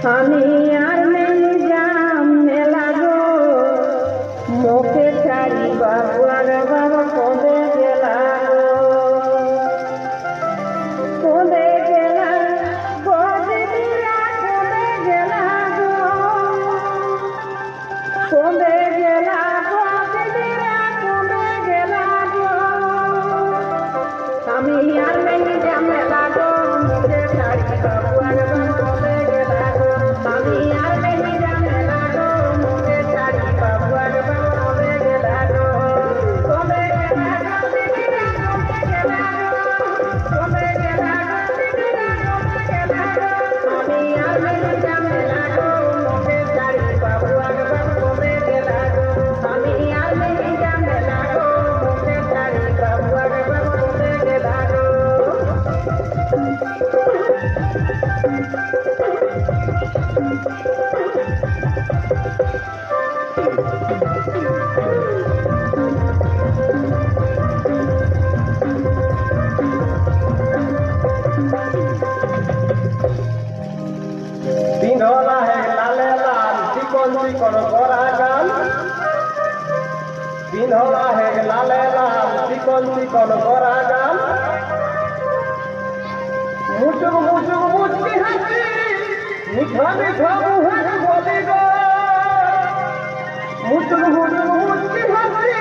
আমি আর নেই যাম মেলা গো মুখে ছাড়ি বাবুয়ার বাবা কোদে গেলা গো কোদে গেলা কোদে দিয়া কোদে গেলা গো কোদে গেলা কোদে দিয়া কোদে গেলা গো আমি আর নেই যাম মেলা গো মুখে ছাড়ি বাবুয়ার বাবা কোদে গেলা গো আমি আর নেই যাম মেলা গো মুখে ছাড়ি বাবুয়ার বাবা কোদে গেলা গো কোদে গেলা কোদে দিয়া কোদে গেলা গো কোদে গেলা কোদে দিয়া কোদে গেলা গো আমি আর নেই যাম মেলা গো মুখে ছাড়ি বাবুয়ার বাবা কোদে গেলা গো আমি আর নেই যাম মেলা গো মুখে ছাড়ি বাবুয়ার বাবা কোদে গেলা গো পিন্ধলা হে লালে লাল চিকন চিকন গড়া গাল পিন্ধলা হে লালে লাল চিকন চিকন গড়া গাল মুচুক মুচুক মুচকি হাসি মিঠা মিঠা মুহের বলি গো মুচুক মুচুক মুচকি হাসি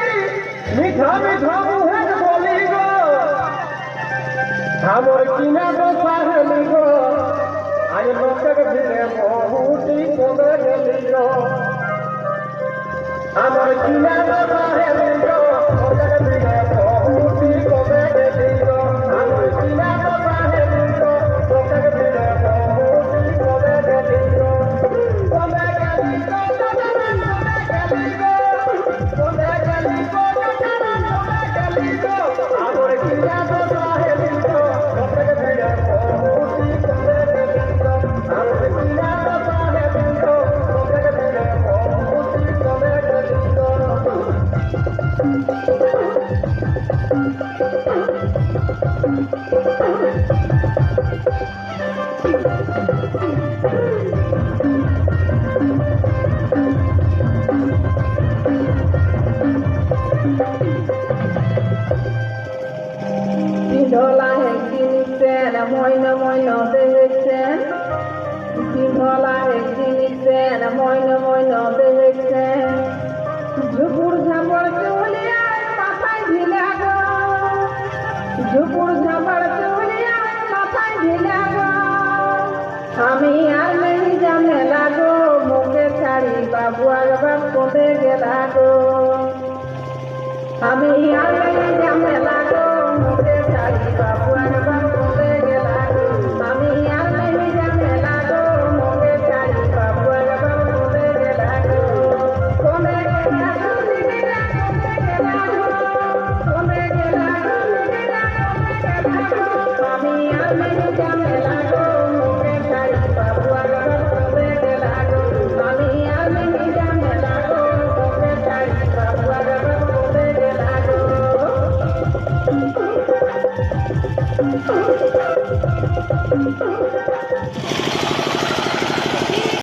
মিঠা মিঠা মুহের বলি গো আমার কিনা গো সাহেলি গো আজ লোকের ভিড়ে বহুটি কমে গেলি গো আমার কিনা গো সাহেলি গো লোকের ভিড়ে বহুটি কমে গেলি গো আমার কিনা গো সাহেলি গো লোকের ভিড়ে বহুটি কমে গেলি গো কমে গেলি গো কমে গেলি গো কমে গেলি গো আমার কিনা গো সাহেলি গো লোকের ভিড়ে বহুটি কমে গেলি গো আমার কিনা গো সাহেলি গো লোকের ভিড়ে বহুটি কমে গেলি গো পিন্ধলা হে কিনিছেন মইন মইন দেখেছেন পিন্ধলা হে কিনিছেন মইন মইন দেখেছেন ঝুপুর ঝাপড় চুলিয়া মাথায় ঢিলা গো ঝুপুর ঝাপড় চুলিয়া মাথায় ঢিলা গো আমি আর নেই ঝামেলা গো মুখে ছাড়ি বাবুয়ার বাপ কোদে গেলা গো আমি আর নেই ঝামেলা